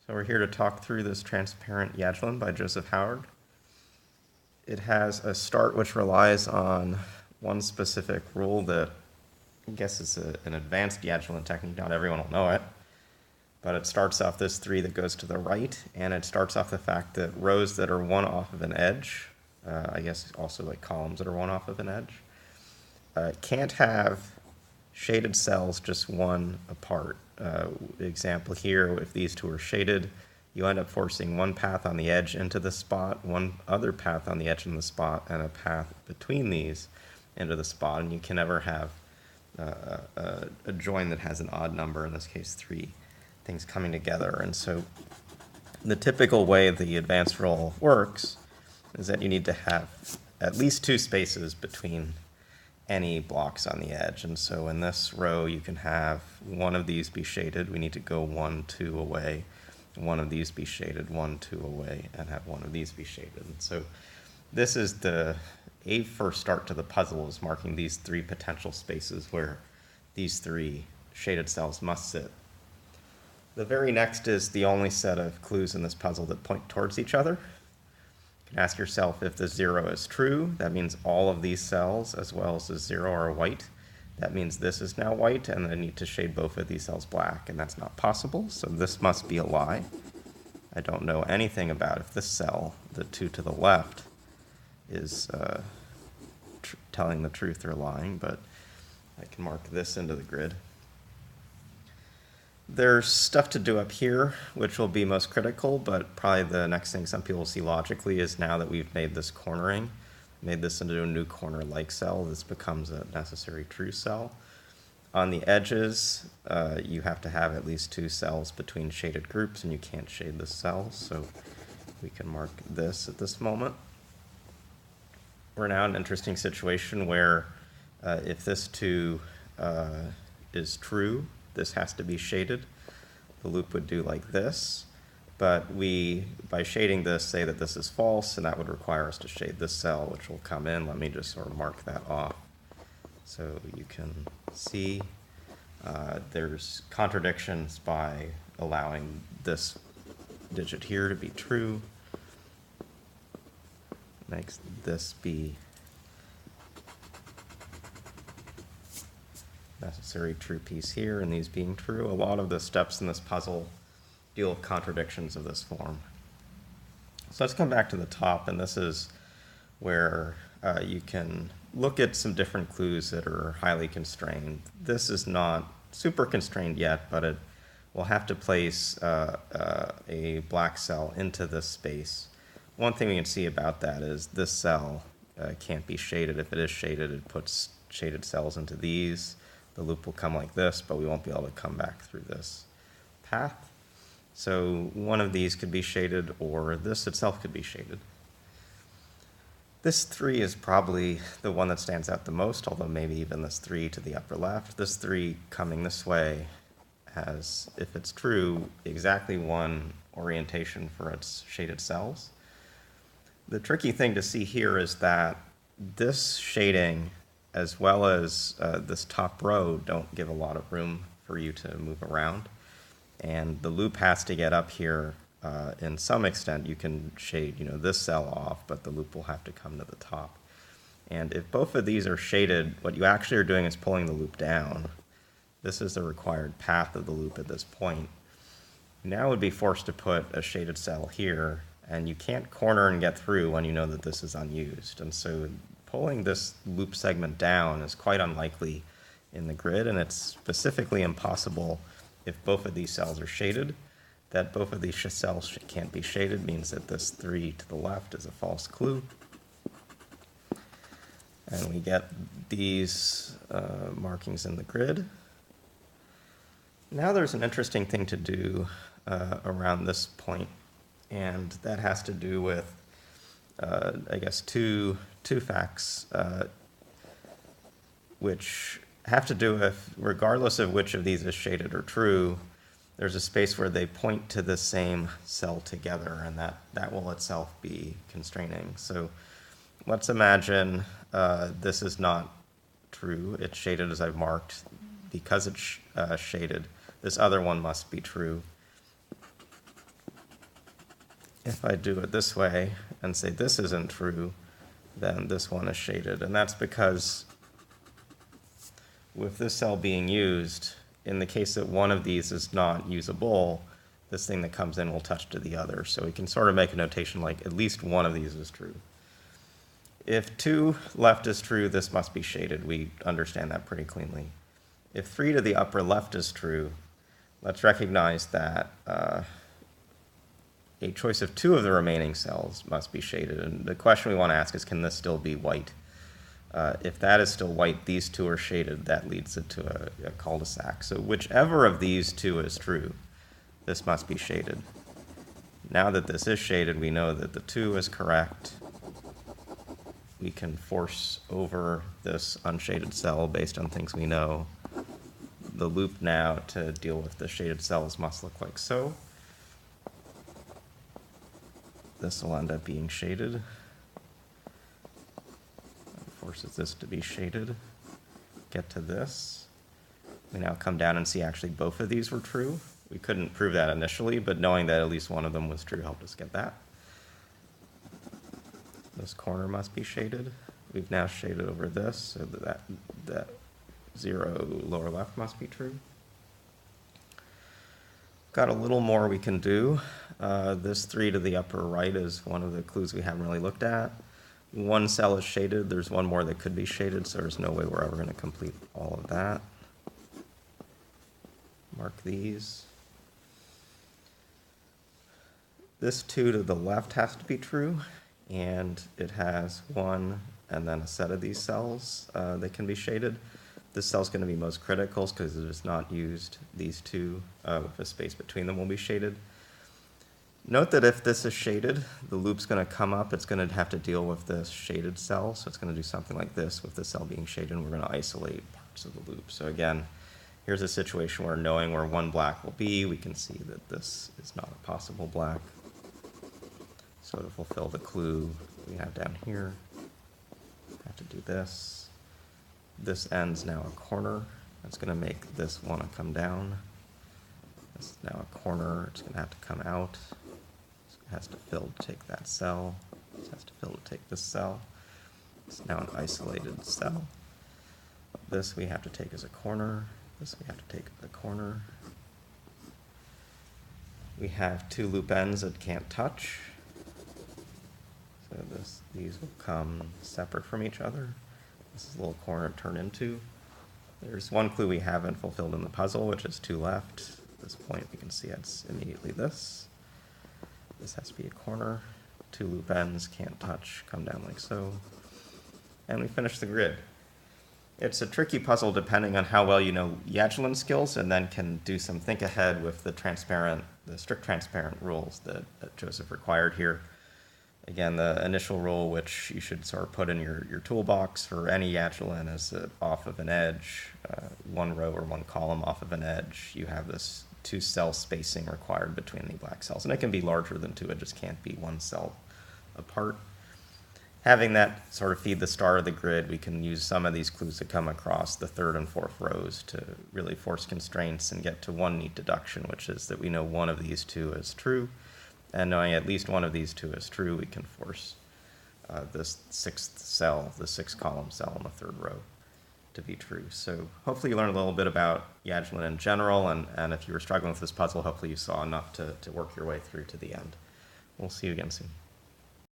So we're here to talk through this transparent Yajilin by Joseph Howard. It has a start which relies on one specific rule that I guess is an advanced Yajilin technique. Not everyone will know it. But it starts off this 3 that goes to the right, and it starts off the fact that rows that are one off of an edge, I guess also like columns that are one off of an edge, can't have shaded cells just one apart. Example here, if these two are shaded, you end up forcing one path on the edge into the spot, one other path on the edge in the spot, and a path between these into the spot, and you can never have a join that has an odd number, in this case 3 things coming together. And so the typical way the advanced rule works is that you need to have at least 2 spaces between any blocks on the edge. And so in this row, you can have one of these be shaded. We need to go 1, 2 away. One of these be shaded, 1, 2 away, and have one of these be shaded. And so this is the first start to the puzzle, is marking these 3 potential spaces where these 3 shaded cells must sit. The very next is the only set of clues in this puzzle that point towards each other. You can ask yourself, if the 0 is true, that means all of these cells as well as the 0 are white. That means this is now white, and I need to shade both of these cells black, and that's not possible, so this must be a lie. I don't know anything about if this cell, the 2 to the left, is telling the truth or lying, but I can mark this into the grid. There's stuff to do up here, which will be most critical, but probably the next thing some people will see logically is, now that we've made this cornering, made this into a new corner-like cell, this becomes a necessary true cell. On the edges, you have to have at least 2 cells between shaded groups, and you can't shade the cells, so we can mark this at this moment. We're now in an interesting situation where if this 2 is true, this has to be shaded. The loop would do like this, but we, by shading this, say that this is false, and that would require us to shade this cell, which will come in. Let me just sort of mark that off. So you can see there's contradictions by allowing this digit here to be true. Makes this be necessary true piece here, and these being true. A lot of the steps in this puzzle deal with contradictions of this form. So let's come back to the top, and this is where you can look at some different clues that are highly constrained. This is not super constrained yet, but it will have to place a black cell into this space. One thing we can see about that is this cell can't be shaded. If it is shaded, it puts shaded cells into these. The loop will come like this, but we won't be able to come back through this path. So one of these could be shaded, or this itself could be shaded. This 3 is probably the one that stands out the most, although maybe even this 3 to the upper left. This 3 coming this way has, if it's true, exactly one orientation for its shaded cells. The tricky thing to see here is that this shading, as well as this top row, don't give a lot of room for you to move around. And the loop has to get up here in some extent. You can shade this cell off, but the loop will have to come to the top. And if both of these are shaded, what you actually are doing is pulling the loop down. This is the required path of the loop at this point. You now would be forced to put a shaded cell here, and you can't corner and get through when you know that this is unused. And so pulling this loop segment down is quite unlikely in the grid, and it's specifically impossible if both of these cells are shaded. That both of these cells can't be shaded means that this 3 to the left is a false clue. And we get these markings in the grid. Now there's an interesting thing to do around this point, and that has to do with, I guess, two facts, which have to do with, regardless of which of these is shaded or true, there's a space where they point to the same cell together, and that will itself be constraining. So let's imagine this is not true. It's shaded as I've marked. Because it's shaded, this other one must be true. If I do it this way and say this isn't true, then this one is shaded. And that's because with this cell being used, in the case that one of these is not usable, this thing that comes in will touch to the other. So we can sort of make a notation like at least one of these is true. If 2 left is true, this must be shaded. We understand that pretty cleanly. If 3 to the upper left is true, let's recognize that a choice of 2 of the remaining cells must be shaded. And the question we want to ask is, can this still be white? If that is still white, these 2 are shaded. That leads it to a cul-de-sac. So whichever of these 2 is true, this must be shaded. Now that this is shaded, we know that the 2 is correct. We can force over this unshaded cell based on things we know. The loop now to deal with the shaded cells must look like so. This will end up being shaded. Forces this to be shaded. Get to this. We now come down and see actually both of these were true. We couldn't prove that initially, but knowing that at least one of them was true helped us get that. This corner must be shaded. We've now shaded over this, so that 0 lower left must be true. Got a little more we can do. This 3 to the upper right is one of the clues we haven't really looked at. One cell is shaded. There's one more that could be shaded, so there's no way we're ever going to complete all of that. Mark these. This 2 to the left has to be true, and it has 1 and then a set of these cells that can be shaded. This cell's going to be most critical because it is not used. These 2 with a space between them will be shaded. Note that if this is shaded, the loop's going to come up. It's going to have to deal with this shaded cell, so it's going to do something like this with the cell being shaded, and we're going to isolate parts of the loop. So again, here's a situation where knowing where one black will be, we can see that this is not a possible black. So to fulfill the clue we have down here, we have to do this. This end's now a corner. That's going to make this want to come down. This is now a corner. It's going to have to come out. It has to fill to take that cell. This has to fill to take this cell. It's now an isolated cell. This we have to take as a corner. This we have to take as a corner. We have 2 loop ends that can't touch. So these will come separate from each other. This is a little corner to turn into. There's one clue we haven't fulfilled in the puzzle, which is 2 left. At this point, we can see it's immediately this. This has to be a corner. 2 loop ends, can't touch, come down like so. And we finish the grid. It's a tricky puzzle depending on how well you know Yajilin skills, and then can do some think ahead with the strict transparent rules that Joseph required here. Again, the initial rule, which you should sort of put in your toolbox for any Yajilin, is that off of an edge, 1 row or 1 column off of an edge, you have this 2 cell spacing required between the black cells. And it can be larger than 2, it just can't be 1 cell apart. Having that sort of feed the star of the grid, we can use some of these clues to come across the 3rd and 4th rows to really force constraints and get to one neat deduction, which is that we know one of these 2 is true. And knowing at least one of these 2 is true, we can force this 6th cell, the 6th column cell in the 3rd row, to be true. So hopefully you learned a little bit about Yajilin in general, and if you were struggling with this puzzle, hopefully you saw enough to work your way through to the end. We'll see you again soon.